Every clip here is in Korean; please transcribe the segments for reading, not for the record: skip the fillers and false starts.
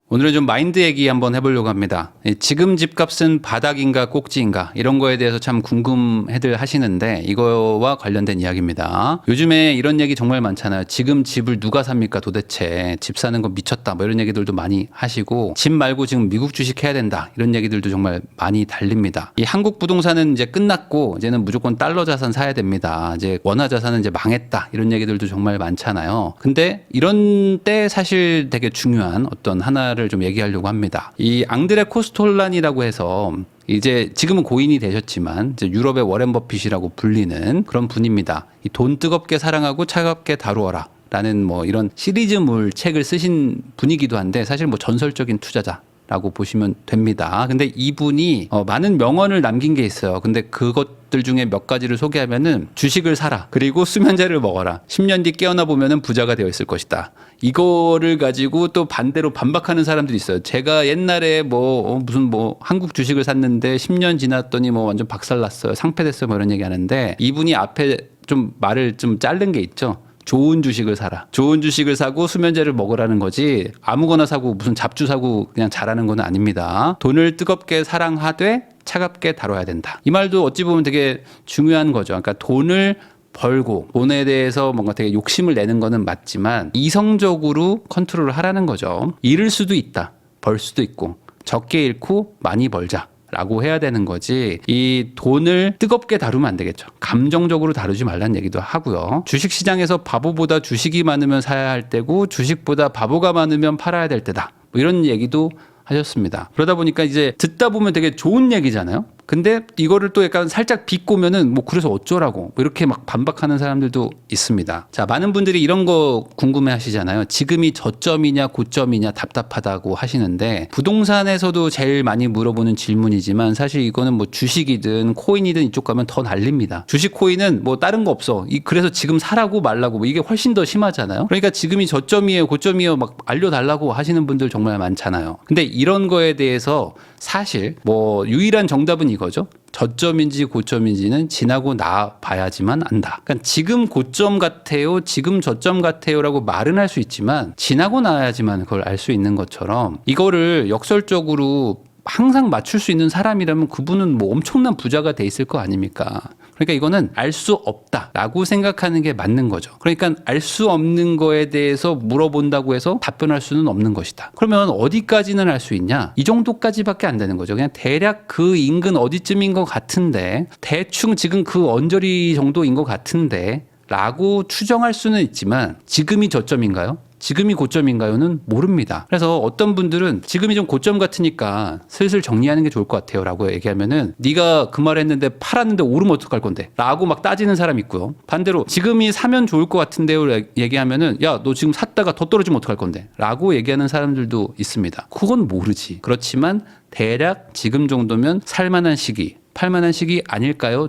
오늘은 좀 마인드 얘기 한번 해보려고 합니다. 지금 집값은 바닥인가 꼭지인가 이런 거에 대해서 참 궁금해들 하시는데 이거와 관련된 이야기입니다. 요즘에 이런 얘기 정말 많잖아요. 지금 집을 누가 삽니까 도대체. 집 사는 거 미쳤다 뭐 이런 얘기들도 많이 하시고 집 말고 지금 미국 주식 해야 된다 이런 얘기들도 정말 많이 달립니다. 이 한국 부동산은 이제 끝났고 이제는 무조건 달러 자산 사야 됩니다. 이제 원화 자산은 이제 망했다 이런 얘기들도 정말 많잖아요. 근데 이런 때 사실 되게 중요한 어떤 하나를 좀 얘기하려고 합니다. 이 앙드레 코스톨란이라고 해서 이제 지금은 고인이 되셨지만 이제 유럽의 워렌 버핏이라고 불리는 그런 분입니다. 이 돈 뜨겁게 사랑하고 차갑게 다루어라 라는 뭐 이런 시리즈물 책을 쓰신 분이기도 한데 사실 뭐 전설적인 투자자 라고 보시면 됩니다. 근데 이분이 많은 명언을 남긴 게 있어요. 근데 그것들 중에 몇 가지를 소개하면은 주식을 사라. 그리고 수면제를 먹어라. 10년 뒤 깨어나 보면은 부자가 되어 있을 것이다. 이거를 가지고 또 반대로 반박하는 사람들이 있어요. 제가 옛날에 무슨 한국 주식을 샀는데 10년 지났더니 뭐 완전 박살났어요. 상패됐어요. 뭐 이런 얘기 하는데 이분이 앞에 좀 말을 좀 자른 게 있죠. 좋은 주식을 사라. 좋은 주식을 사고 수면제를 먹으라는 거지 아무거나 사고 무슨 잡주 사고 그냥 잘하는 건 아닙니다. 돈을 뜨겁게 사랑하되 차갑게 다뤄야 된다. 이 말도 어찌 보면 되게 중요한 거죠. 그러니까 돈을 벌고 돈에 대해서 뭔가 되게 욕심을 내는 거는 맞지만 이성적으로 컨트롤을 하라는 거죠. 잃을 수도 있다. 벌 수도 있고 적게 잃고 많이 벌자. 라고 해야 되는 거지 이 돈을 뜨겁게 다루면 안 되겠죠. 감정적으로 다루지 말라는 얘기도 하고요. 주식시장에서 바보보다 주식이 많으면 사야 할 때고 주식보다 바보가 많으면 팔아야 될 때다. 뭐 이런 얘기도 하셨습니다. 그러다 보니까 이제 듣다 보면 되게 좋은 얘기잖아요. 근데 이거를 또 약간 살짝 비꼬면은 뭐 그래서 어쩌라고 뭐 이렇게 막 반박하는 사람들도 있습니다. 자, 많은 분들이 이런 거 궁금해 하시잖아요. 지금이 저점이냐 고점이냐 답답하다고 하시는데 부동산에서도 제일 많이 물어보는 질문이지만 사실 이거는 뭐 주식이든 코인이든 이쪽 가면 더 날립니다. 주식 코인은 뭐 다른 거 없어. 그래서 지금 사라고 말라고 뭐 이게 훨씬 더 심하잖아요. 그러니까 지금이 저점이에요 고점이에요 막 알려달라고 하시는 분들 정말 많잖아요. 근데 이런 거에 대해서 사실 뭐 유일한 정답은 이거죠. 저점인지 고점인지는 지나고 나 봐야지만 안다. 그러니까 지금 고점 같아요, 지금 저점 같아요라고 말은 할 수 있지만 지나고 나야지만 그걸 알 수 있는 것처럼 이거를 역설적으로 항상 맞출 수 있는 사람이라면 그분은 뭐 엄청난 부자가 돼 있을 거 아닙니까? 그러니까 이거는 알 수 없다라고 생각하는 게 맞는 거죠. 그러니까 알 수 없는 거에 대해서 물어본다고 해서 답변할 수는 없는 것이다. 그러면 어디까지는 알 수 있냐? 이 정도까지밖에 안 되는 거죠. 그냥 대략 그 인근 어디쯤인 것 같은데 대충 지금 그 언저리 정도인 것 같은데 라고 추정할 수는 있지만 지금이 저점인가요? 지금이 고점인가요는 모릅니다. 그래서 어떤 분들은 지금이 좀 고점 같으니까 슬슬 정리하는 게 좋을 것 같아요 라고 얘기하면은 네가 그 말 했는데 팔았는데 오르면 어떡할 건데 라고 막 따지는 사람이 있고요. 반대로 지금이 사면 좋을 것 같은데요 얘기하면은 야 너 지금 샀다가 더 떨어지면 어떡할 건데 라고 얘기하는 사람들도 있습니다. 그건 모르지. 그렇지만 대략 지금 정도면 살만한 시기 팔만한 시기 아닐까요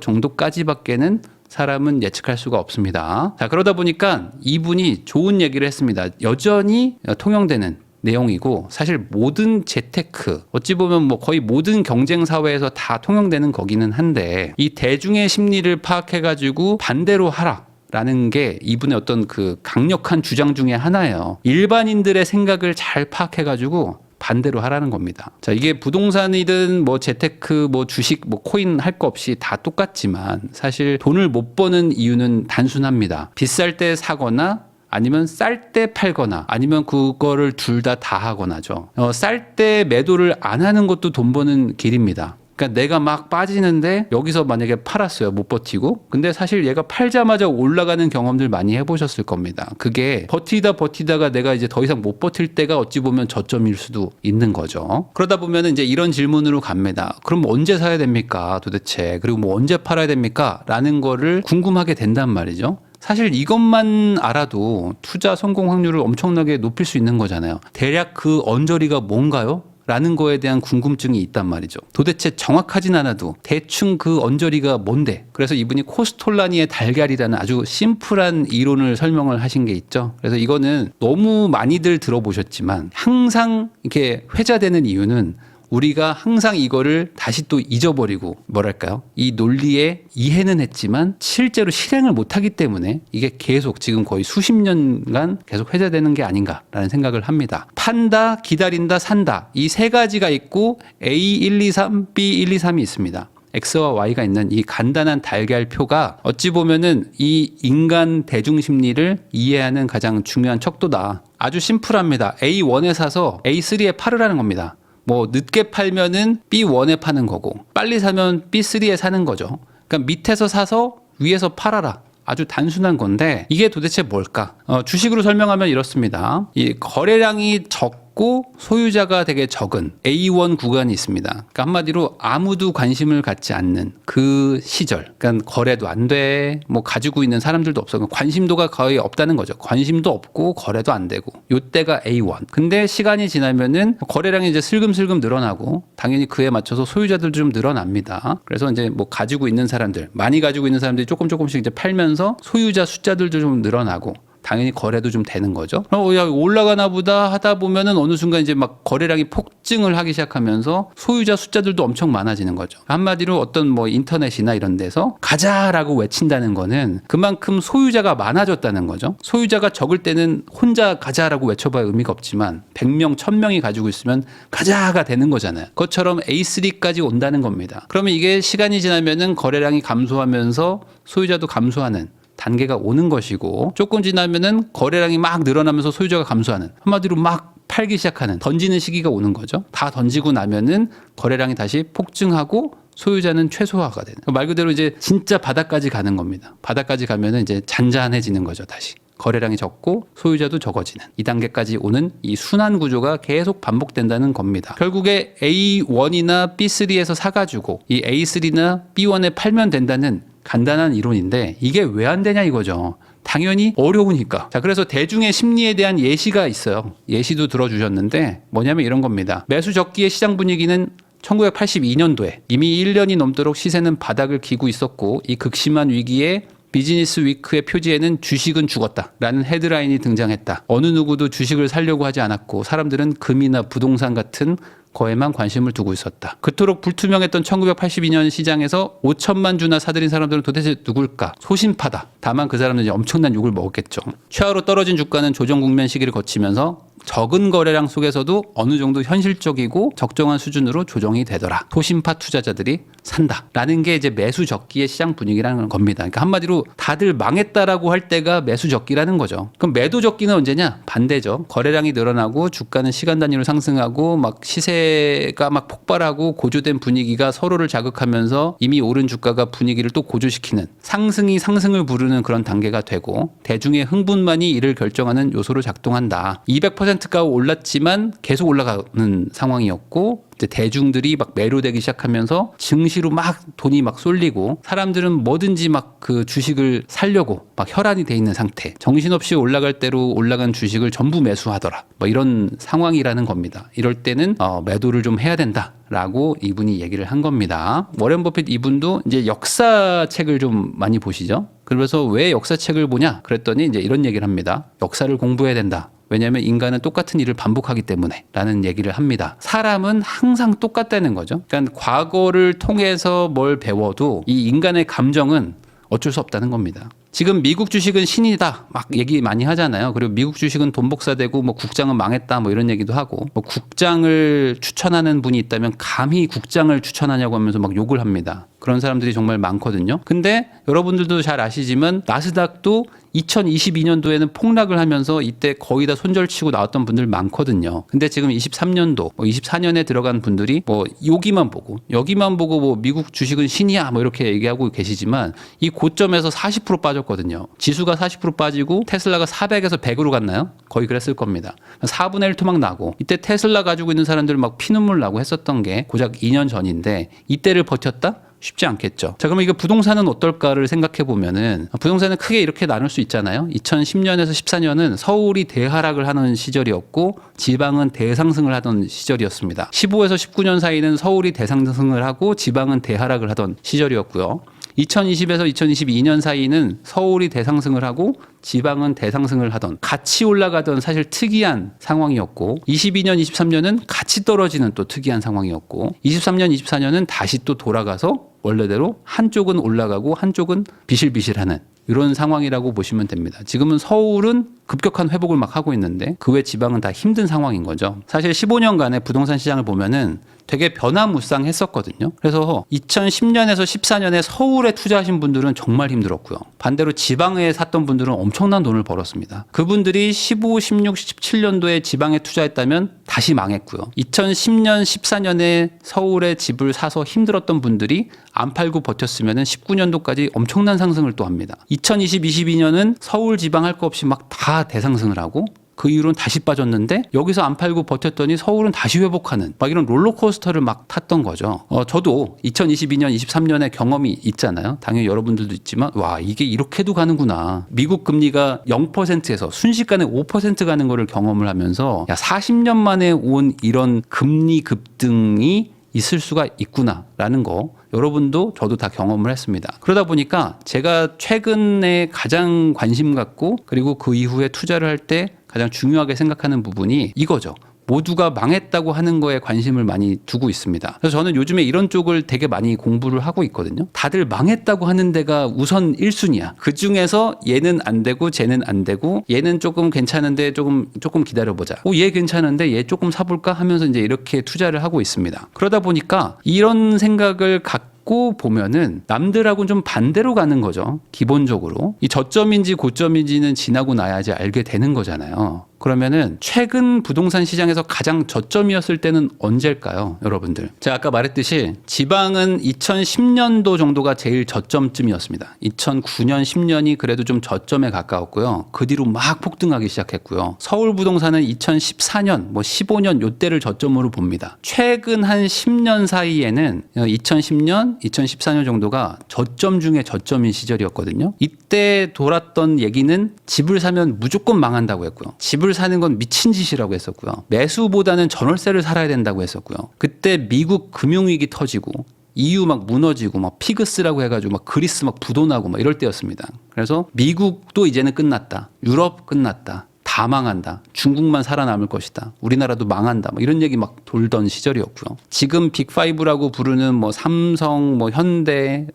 정도까지밖에는 사람은 예측할 수가 없습니다. 자, 그러다 보니까 이분이 좋은 얘기를 했습니다. 여전히 통용되는 내용이고 사실 모든 재테크 어찌 보면 뭐 거의 모든 경쟁 사회에서 다 통용되는 거기는 한데 이 대중의 심리를 파악해 가지고 반대로 하라. 라는 게 이분의 어떤 그 강력한 주장 중에 하나예요. 일반인들의 생각을 잘 파악해 가지고 반대로 하라는 겁니다. 자, 이게 부동산이든 뭐 재테크, 뭐 주식, 뭐 코인 할 거 없이 다 똑같지만 사실 돈을 못 버는 이유는 단순합니다. 비쌀 때 사거나 아니면 쌀 때 팔거나 아니면 그거를 둘 다 하거나죠. 쌀 때 매도를 안 하는 것도 돈 버는 길입니다. 그러니까 내가 막 빠지는데 여기서 만약에 팔았어요. 못 버티고. 근데 사실 얘가 팔자마자 올라가는 경험들 많이 해보셨을 겁니다. 그게 버티다가 내가 이제 더 이상 못 버틸 때가 어찌 보면 저점일 수도 있는 거죠. 그러다 보면 이제 이런 질문으로 갑니다. 그럼 언제 사야 됩니까? 도대체. 그리고 뭐 언제 팔아야 됩니까? 라는 거를 궁금하게 된단 말이죠. 사실 이것만 알아도 투자 성공 확률을 엄청나게 높일 수 있는 거잖아요. 대략 그 언저리가 뭔가요? 라는 거에 대한 궁금증이 있단 말이죠. 도대체 정확하진 않아도 대충 그 언저리가 뭔데? 그래서 이분이 코스톨라니의 달걀이라는 아주 심플한 이론을 설명을 하신 게 있죠. 그래서 이거는 너무 많이들 들어보셨지만 항상 이렇게 회자되는 이유는 우리가 항상 이거를 다시 또 잊어버리고 뭐랄까요? 이 논리에 이해는 했지만 실제로 실행을 못하기 때문에 이게 계속 지금 거의 수십 년간 계속 회자되는 게 아닌가라는 생각을 합니다. 판다, 기다린다, 산다. 이 세 가지가 있고 A123, B123이 있습니다. X와 Y가 있는 이 간단한 달걀표가 어찌 보면은 이 인간 대중 심리를 이해하는 가장 중요한 척도다. 아주 심플합니다. A1에 사서 A3에 팔으라는 겁니다. 뭐 늦게 팔면은 B1에 파는 거고 빨리 사면 B3에 사는 거죠. 그러니까 밑에서 사서 위에서 팔아라. 아주 단순한 건데 이게 도대체 뭘까? 주식으로 설명하면 이렇습니다. 이 거래량이 적고 소유자가 되게 적은 A1 구간이 있습니다. 그러니까 한마디로 아무도 관심을 갖지 않는 그 시절. 그러니까 거래도 안 돼. 뭐 가지고 있는 사람들도 없어. 관심도가 거의 없다는 거죠. 관심도 없고 거래도 안 되고. 요때가 A1. 근데 시간이 지나면은 거래량이 이제 슬금슬금 늘어나고 당연히 그에 맞춰서 소유자들도 좀 늘어납니다. 그래서 이제 뭐 가지고 있는 사람들, 많이 가지고 있는 사람들이 조금씩 이제 팔면서 소유자 숫자들도 좀 늘어나고 당연히 거래도 좀 되는 거죠. 야, 올라가나 보다 하다 보면은 어느 순간 이제 막 거래량이 폭증을 하기 시작하면서 소유자 숫자들도 엄청 많아지는 거죠. 한마디로 어떤 뭐 인터넷이나 이런 데서 가자라고 외친다는 거는 그만큼 소유자가 많아졌다는 거죠. 소유자가 적을 때는 혼자 가자라고 외쳐봐야 의미가 없지만 100명, 1000명이 가지고 있으면 가자가 되는 거잖아요. 그것처럼 A3까지 온다는 겁니다. 그러면 이게 시간이 지나면은 거래량이 감소하면서 소유자도 감소하는 단계가 오는 것이고 조금 지나면은 거래량이 막 늘어나면서 소유자가 감소하는 한마디로 막 팔기 시작하는 던지는 시기가 오는 거죠. 다 던지고 나면은 거래량이 다시 폭증하고 소유자는 최소화가 되는. 말 그대로 이제 진짜 바닥까지 가는 겁니다. 바닥까지 가면은 이제 잔잔해지는 거죠. 다시. 거래량이 적고 소유자도 적어지는 이 단계까지 오는 이 순환 구조가 계속 반복된다는 겁니다. 결국에 A1이나 B3에서 사가지고 이 A3나 B1에 팔면 된다는 간단한 이론인데 이게 왜 안 되냐 이거죠. 당연히 어려우니까. 자, 그래서 대중의 심리에 대한 예시가 있어요. 예시도 들어주셨는데 뭐냐면 이런 겁니다. 매수 적기의 시장 분위기는 1982년도에 이미 1년이 넘도록 시세는 바닥을 기고 있었고 이 극심한 위기에 비즈니스 위크의 표지에는 주식은 죽었다 라는 헤드라인이 등장했다. 어느 누구도 주식을 사려고 하지 않았고 사람들은 금이나 부동산 같은 거에만 관심을 두고 있었다. 그토록 불투명했던 1982년 시장에서 5천만 주나 사들인 사람들은 도대체 누굴까? 소심파다. 다만 그 사람들은 엄청난 욕을 먹었겠죠. 최하로 떨어진 주가는 조정 국면 시기를 거치면서 적은 거래량 속에서도 어느 정도 현실적이고 적정한 수준으로 조정이 되더라. 소심파 투자자들이 산다라는 게 이제 매수 적기의 시장 분위기라는 겁니다. 그러니까 한마디로 다들 망했다라고 할 때가 매수 적기라는 거죠. 그럼 매도 적기는 언제냐? 반대죠. 거래량이 늘어나고 주가는 시간 단위로 상승하고 막 시세가 막 폭발하고 고조된 분위기가 서로를 자극하면서 이미 오른 주가가 분위기를 또 고조시키는 상승이 상승을 부르는 그런 단계가 되고 대중의 흥분만이 이를 결정하는 요소로 작동한다. 200%가 올랐지만 계속 올라가는 상황이었고 이제 대중들이 막 매료되기 시작하면서 증시로 막 돈이 막 쏠리고 사람들은 뭐든지 막 그 주식을 살려고 막 혈안이 돼 있는 상태. 정신없이 올라갈 대로 올라간 주식을 전부 매수하더라. 뭐 이런 상황이라는 겁니다. 이럴 때는 매도를 좀 해야 된다라고 이분이 얘기를 한 겁니다. 워렌 버핏 이분도 이제 역사책을 좀 많이 보시죠. 그래서 왜 역사책을 보냐? 그랬더니 이제 이런 얘기를 합니다. 역사를 공부해야 된다. 왜냐하면 인간은 똑같은 일을 반복하기 때문에 라는 얘기를 합니다. 사람은 항상 똑같다는 거죠. 그러니까 과거를 통해서 뭘 배워도 이 인간의 감정은 어쩔 수 없다는 겁니다. 지금 미국 주식은 신이다 막 얘기 많이 하잖아요. 그리고 미국 주식은 돈 복사되고 뭐 국장은 망했다 뭐 이런 얘기도 하고 뭐 국장을 추천하는 분이 있다면 감히 국장을 추천하냐고 하면서 막 욕을 합니다. 그런 사람들이 정말 많거든요. 근데 여러분들도 잘 아시지만 나스닥도 2022년도에는 폭락을 하면서 이때 거의 다 손절치고 나왔던 분들 많거든요. 근데 지금 23년도, 24년에 들어간 분들이 뭐 여기만 보고 뭐 미국 주식은 신이야 뭐 이렇게 얘기하고 계시지만 이 고점에서 40% 빠졌거든요. 지수가 40% 빠지고 테슬라가 400에서 100으로 갔나요? 거의 그랬을 겁니다. 4분의 1 토막 나고 이때 테슬라 가지고 있는 사람들 막 피눈물 나고 했었던 게 고작 2년 전인데 이때를 버텼다? 쉽지 않겠죠. 자, 그러면 이거 부동산은 어떨까를 생각해 보면은 부동산은 크게 이렇게 나눌 수 있잖아요. 2010년에서 14년은 서울이 대하락을 하는 시절이었고 지방은 대상승을 하던 시절이었습니다. 15에서 19년 사이는 서울이 대상승을 하고 지방은 대하락을 하던 시절이었고요. 2020에서 2022년 사이는 서울이 대상승을 하고 지방은 대상승을 하던 같이 올라가던 사실 특이한 상황이었고 22년, 23년은 같이 떨어지는 또 특이한 상황이었고 23년, 24년은 다시 또 돌아가서 원래대로 한쪽은 올라가고 한쪽은 비실비실하는 이런 상황이라고 보시면 됩니다. 지금은 서울은 급격한 회복을 막 하고 있는데 그 외 지방은 다 힘든 상황인 거죠. 사실 15년간의 부동산 시장을 보면은 되게 변화무쌍했었거든요. 그래서 2010년에서 14년에 서울에 투자하신 분들은 정말 힘들었고요. 반대로 지방에 샀던 분들은 엄청난 돈을 벌었습니다. 그분들이 15, 16, 17년도에 지방에 투자했다면 다시 망했고요. 2010년, 14년에 서울에 집을 사서 힘들었던 분들이 안 팔고 버텼으면 19년도까지 엄청난 상승을 또 합니다. 2020, 22년은 서울 지방 할 거 없이 막 다 대상승을 하고 그 이후로는 다시 빠졌는데 여기서 안 팔고 버텼더니 서울은 다시 회복하는 막 이런 롤러코스터를 막 탔던 거죠. 저도 2022년, 23년에 경험이 있잖아요. 당연히 여러분들도 있지만 와 이게 이렇게도 가는구나. 미국 금리가 0%에서 순식간에 5% 가는 거를 경험을 하면서 야 40년 만에 온 이런 금리 급등이 있을 수가 있구나라는 거 여러분도 저도 다 경험을 했습니다. 그러다 보니까 제가 최근에 가장 관심 갖고 그리고 그 이후에 투자를 할 때 가장 중요하게 생각하는 부분이 이거죠. 모두가 망했다고 하는 거에 관심을 많이 두고 있습니다. 그래서 저는 요즘에 이런 쪽을 되게 많이 공부를 하고 있거든요. 다들 망했다고 하는 데가 우선 1순위야. 그 중에서 얘는 안 되고 쟤는 안 되고 얘는 조금 괜찮은데 조금 기다려보자. 얘 괜찮은데 얘 조금 사볼까 하면서 이제 이렇게 투자를 하고 있습니다. 그러다 보니까 이런 생각을 갖고 보면은 남들하고는 좀 반대로 가는 거죠. 기본적으로. 이 저점인지 고점인지는 지나고 나야지 알게 되는 거잖아요. 그러면은 최근 부동산 시장에서 가장 저점이었을 때는 언제일까요, 여러분들? 제가 아까 말했듯이 지방은 2010년도 정도가 제일 저점쯤이었습니다. 2009년, 10년이 그래도 좀 저점에 가까웠고요. 그 뒤로 막 폭등하기 시작했고요. 서울 부동산은 2014년, 15년 요때를 저점으로 봅니다. 최근 한 10년 사이에는 2010년, 2014년 정도가 저점 중에 저점인 시절이었거든요. 이때 돌았던 얘기는 집을 사면 무조건 망한다고 했고요. 집을 사는 건 미친 짓이라고 했었고요. 매수보다는 전월세를 살아야 된다고 했었고요. 그때 미국 금융위기 터지고 EU 막 무너지고 막 피그스라고 해가지고 막 그리스 막 부도나고 막 이럴 때였습니다. 그래서 미국도 이제는 끝났다. 유럽 끝났다. 다 망한다. 중국만 살아남을 것이다. 우리나라도 망한다. 이런 얘기 막 돌던 시절이었고요. 지금 빅5라고 부르는 삼성, 현대,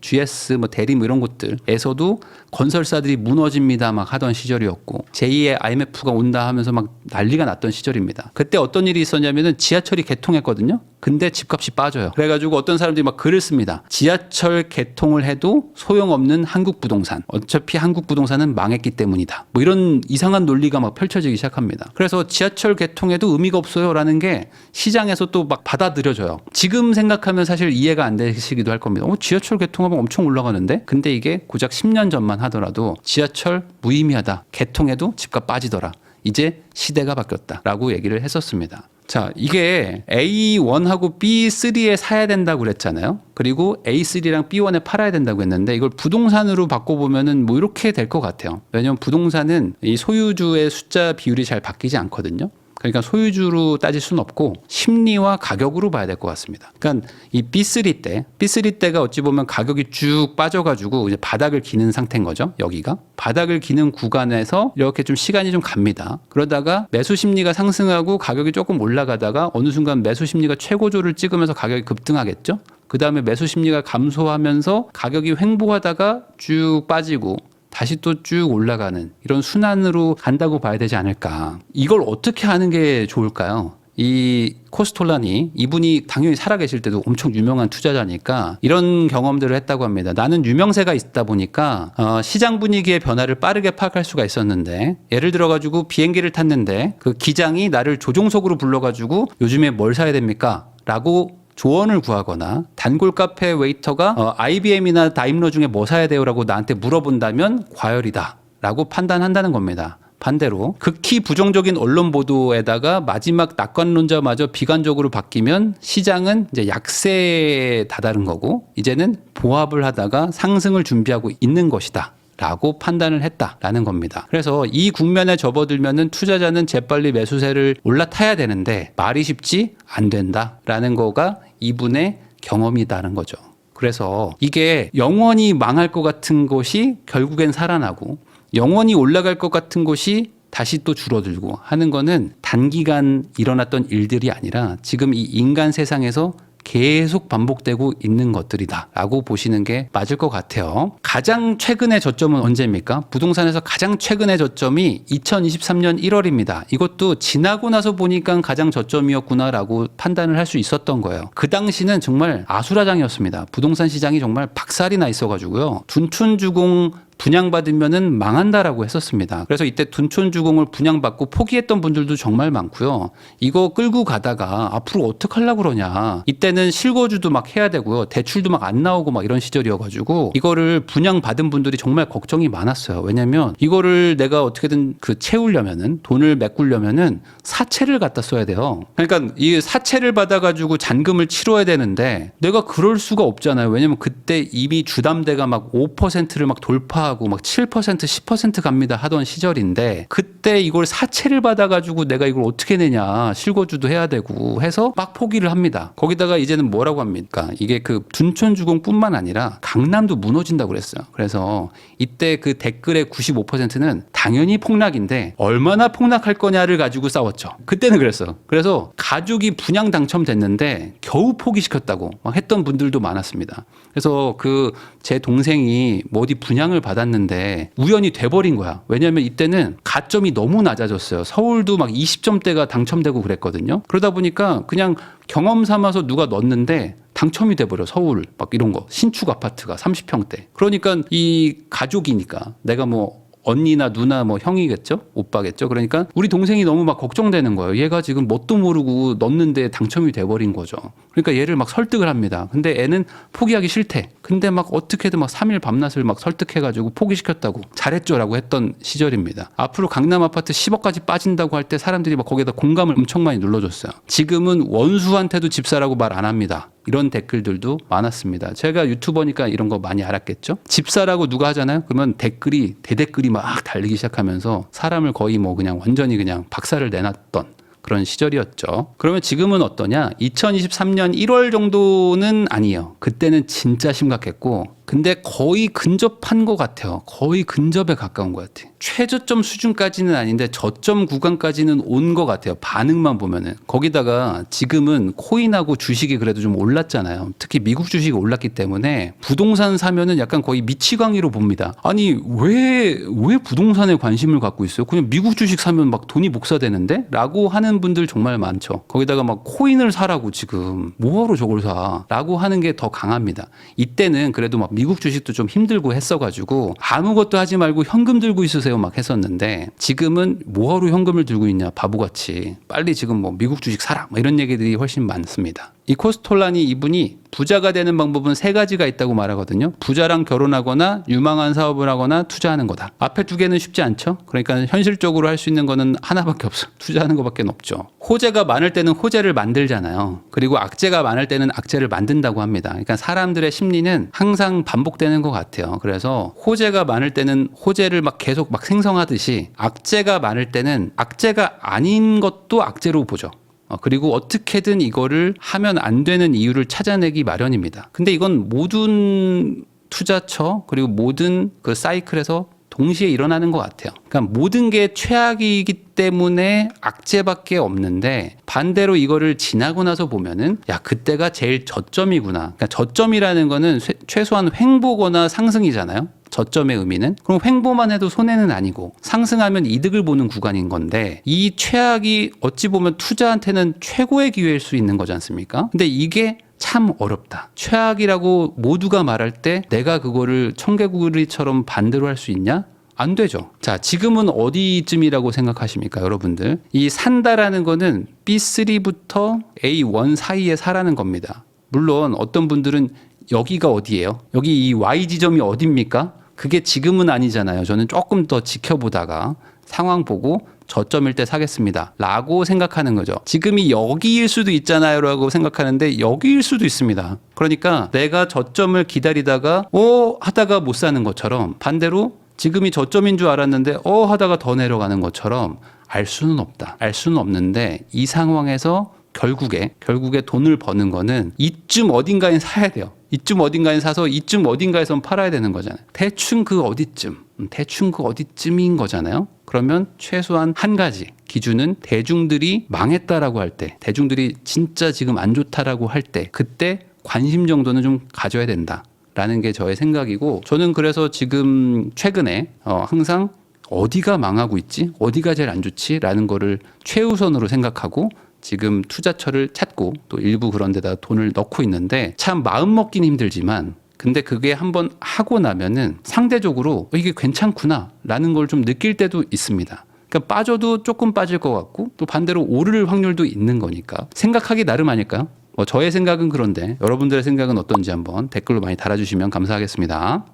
GS, 대리 이런 곳들에서도 건설사들이 무너집니다. 막 하던 시절이었고 제2의 IMF가 온다 하면서 막 난리가 났던 시절입니다. 그때 어떤 일이 있었냐면은 지하철이 개통했거든요. 근데 집값이 빠져요. 그래가지고 어떤 사람들이 막 글을 씁니다. 지하철 개통을 해도 소용없는 한국 부동산. 어차피 한국 부동산은 망했기 때문이다. 이런 이상한 논리가 막 펼쳐지기 시작합니다. 그래서 지하철 개통에도 의미가 없어요라는 게 시장에서 또 막 받아들여져요. 지금 생각하면 사실 이해가 안 되시기도 할 겁니다. 지하철 개통하면 엄청 올라가는데? 근데 이게 고작 10년 전만 하더라도 지하철 무의미하다. 개통해도 집값 빠지더라. 이제 시대가 바뀌었다라고 얘기를 했었습니다. 자, 이게 A1하고 B3에 사야 된다고 그랬잖아요. 그리고 A3랑 B1에 팔아야 된다고 했는데 이걸 부동산으로 바꿔보면은 이렇게 될 것 같아요. 왜냐하면 부동산은 이 소유주의 숫자 비율이 잘 바뀌지 않거든요. 그러니까 소유주로 따질 수는 없고 심리와 가격으로 봐야 될 것 같습니다. 그러니까 이 B3 때가 어찌 보면 가격이 쭉 빠져가지고 이제 바닥을 기는 상태인 거죠. 여기가 바닥을 기는 구간에서 이렇게 좀 시간이 좀 갑니다. 그러다가 매수 심리가 상승하고 가격이 조금 올라가다가 어느 순간 매수 심리가 최고조를 찍으면서 가격이 급등하겠죠. 그 다음에 매수 심리가 감소하면서 가격이 횡보하다가 쭉 빠지고 다시 또 쭉 올라가는 이런 순환으로 간다고 봐야 되지 않을까. 이걸 어떻게 하는 게 좋을까요? 이 코스톨라니 이분이 당연히 살아계실 때도 엄청 유명한 투자자니까 이런 경험들을 했다고 합니다. 나는 유명세가 있다 보니까 시장 분위기의 변화를 빠르게 파악할 수가 있었는데 예를 들어가지고 비행기를 탔는데 그 기장이 나를 조종석으로 불러가지고 요즘에 뭘 사야 됩니까? 라고 조언을 구하거나 단골 카페 웨이터가 IBM이나 다임러 중에 뭐 사야 돼요라고 나한테 물어본다면 과열이다 라고 판단한다는 겁니다. 반대로 극히 부정적인 언론 보도에다가 마지막 낙관론자마저 비관적으로 바뀌면 시장은 이제 약세에 다다른 거고 이제는 보합을 하다가 상승을 준비하고 있는 것이다 라고 판단을 했다라는 겁니다. 그래서 이 국면에 접어들면은 투자자는 재빨리 매수세를 올라타야 되는데 말이 쉽지 안 된다라는 거가 이분의 경험이다는 거죠. 그래서 이게 영원히 망할 것 같은 것이 결국엔 살아나고 영원히 올라갈 것 같은 것이 다시 또 줄어들고 하는 거는 단기간 일어났던 일들이 아니라 지금 이 인간 세상에서 계속 반복되고 있는 것들이다라고 보시는 게 맞을 것 같아요. 가장 최근의 저점은 언제입니까? 부동산에서 가장 최근의 저점이 2023년 1월입니다. 이것도 지나고 나서 보니까 가장 저점이었구나라고 판단을 할 수 있었던 거예요. 그 당시는 정말 아수라장이었습니다. 부동산 시장이 정말 박살이 나 있어가지고요. 둔촌주공 분양받으면은 망한다라고 했었습니다. 그래서 이때 둔촌주공을 분양받고 포기했던 분들도 정말 많고요. 이거 끌고 가다가 앞으로 어떡하려고 그러냐. 이때는 실거주도 막 해야 되고요. 대출도 막 안 나오고 막 이런 시절이어가지고 이거를 분양받은 분들이 정말 걱정이 많았어요. 왜냐면 이거를 내가 어떻게든 채우려면은 돈을 메꾸려면은 사채를 갖다 써야 돼요. 그러니까 이 사채를 받아가지고 잔금을 치러야 되는데 내가 그럴 수가 없잖아요. 왜냐면 그때 이미 주담대가 막 5%를 막 돌파 하고 막 7%, 10% 갑니다 하던 시절인데 그때 이걸 사채를 받아가지고 내가 이걸 어떻게 내냐 실거주도 해야 되고 해서 막 포기를 합니다. 거기다가 이제는 뭐라고 합니까? 이게 그 둔촌주공뿐만 아니라 강남도 무너진다고 그랬어요. 그래서 이때 그 댓글의 95%는 당연히 폭락인데 얼마나 폭락할 거냐를 가지고 싸웠죠. 그때는 그랬어요. 그래서 가족이 분양 당첨됐는데 겨우 포기시켰다고 막 했던 분들도 많았습니다. 그래서 제 동생이 어디 분양을 받았는데 우연히 돼버린 거야. 왜냐하면 이때는 가점이 너무 낮아졌어요. 서울도 막 20점대가 당첨되고 그랬거든요. 그러다 보니까 그냥 경험 삼아서 누가 넣었는데 당첨이 돼버려. 서울 막 이런 거 신축 아파트가 30평대. 그러니까 이 가족이니까 내가 언니나 누나 형이겠죠? 오빠겠죠? 그러니까 우리 동생이 너무 막 걱정되는 거예요. 얘가 지금 뭣도 모르고 넣었는데 당첨이 돼버린 거죠. 그러니까 얘를 막 설득을 합니다. 근데 애는 포기하기 싫대. 근데 막 어떻게든 막 3일 밤낮을 막 설득해가지고 포기시켰다고 잘했죠라고 했던 시절입니다. 앞으로 강남 아파트 10억까지 빠진다고 할 때 사람들이 막 거기에다 공감을 엄청 많이 눌러줬어요. 지금은 원수한테도 집사라고 말 안 합니다. 이런 댓글들도 많았습니다. 제가 유튜버니까 이런 거 많이 알았겠죠? 집사라고 누가 하잖아요? 그러면 대댓글이 막 달리기 시작하면서 사람을 거의 그냥 완전히 그냥 박살을 내놨던 그런 시절이었죠. 그러면 지금은 어떠냐? 2023년 1월 정도는 아니에요. 그때는 진짜 심각했고 근데 거의 근접한 것 같아요. 거의 근접에 가까운 것 같아요. 최저점 수준까지는 아닌데 저점 구간까지는 온 것 같아요. 반응만 보면은. 거기다가 지금은 코인하고 주식이 그래도 좀 올랐잖아요. 특히 미국 주식이 올랐기 때문에 부동산 사면은 약간 거의 미치광이로 봅니다. 아니 왜 부동산에 관심을 갖고 있어요? 그냥 미국 주식 사면 막 돈이 복사되는데? 라고 하는 분들 정말 많죠. 거기다가 막 코인을 사라고 지금 뭐하러 저걸 사? 라고 하는 게 더 강합니다. 이때는 그래도 막 미국 주식도 좀 힘들고 했어가지고 아무것도 하지 말고 현금 들고 있으세요 막 했었는데 지금은 뭐하러 현금을 들고 있냐 바보같이 빨리 지금 미국 주식 사라 막 이런 얘기들이 훨씬 많습니다. 이 코스톨라니 이분이 부자가 되는 방법은 3가지가 있다고 말하거든요. 부자랑 결혼하거나 유망한 사업을 하거나 투자하는 거다. 앞에 2개는 쉽지 않죠. 그러니까 현실적으로 할 수 있는 거는 하나밖에 없어. 투자하는 것밖에 없죠. 호재가 많을 때는 호재를 만들잖아요. 그리고 악재가 많을 때는 악재를 만든다고 합니다. 그러니까 사람들의 심리는 항상 반복되는 것 같아요. 그래서 호재가 많을 때는 호재를 막 계속 막 생성하듯이 악재가 많을 때는 악재가 아닌 것도 악재로 보죠. 그리고 어떻게든 이거를 하면 안 되는 이유를 찾아내기 마련입니다. 근데 이건 모든 투자처 그리고 모든 그 사이클에서 동시에 일어나는 것 같아요. 그러니까 모든 게 최악이기 때문에 악재밖에 없는데 반대로 이거를 지나고 나서 보면은 그때가 제일 저점이구나. 그러니까 저점이라는 거는 최소한 횡보거나 상승이잖아요. 저점의 의미는. 그럼 횡보만 해도 손해는 아니고 상승하면 이득을 보는 구간인 건데 이 최악이 어찌 보면 투자한테는 최고의 기회일 수 있는 거지 않습니까? 근데 이게 참 어렵다. 최악이라고 모두가 말할 때 내가 그거를 청개구리처럼 반대로 할 수 있냐? 안 되죠. 자, 지금은 어디쯤이라고 생각하십니까, 여러분들? 이 산다라는 거는 B3부터 A1 사이에 사라는 겁니다. 물론 어떤 분들은 여기가 어디예요? 여기 이 Y 지점이 어디입니까? 그게 지금은 아니잖아요. 저는 조금 더 지켜보다가 상황 보고 저점일 때 사겠습니다 라고 생각하는 거죠. 지금이 여기일 수도 있잖아요 라고 생각하는데 여기일 수도 있습니다. 그러니까 내가 저점을 기다리다가 하다가 못 사는 것처럼 반대로 지금이 저점인 줄 알았는데 하다가 더 내려가는 것처럼 알 수는 없다. 알 수는 없는데 이 상황에서 결국에 돈을 버는 거는 이쯤 어딘가에 사야 돼요. 이쯤 어딘가에 사서 이쯤 어딘가에서 팔아야 되는 거잖아요. 대충 그 어디쯤인 거잖아요. 그러면 최소한 한 가지 기준은 대중들이 망했다라고 할 때, 대중들이 진짜 지금 안 좋다라고 할 때, 그때 관심 정도는 좀 가져야 된다라는 게 저의 생각이고, 저는 그래서 지금 최근에 항상 어디가 망하고 있지? 어디가 제일 안 좋지? 라는 거를 최우선으로 생각하고 지금 투자처를 찾고 또 일부 그런 데다 돈을 넣고 있는데, 참 마음 먹긴 힘들지만 근데 그게 한번 하고 나면은 상대적으로 이게 괜찮구나 라는 걸 좀 느낄 때도 있습니다. 그러니까 빠져도 조금 빠질 것 같고 또 반대로 오를 확률도 있는 거니까 생각하기 나름 아닐까요? 저의 생각은 그런데 여러분들의 생각은 어떤지 한번 댓글로 많이 달아주시면 감사하겠습니다.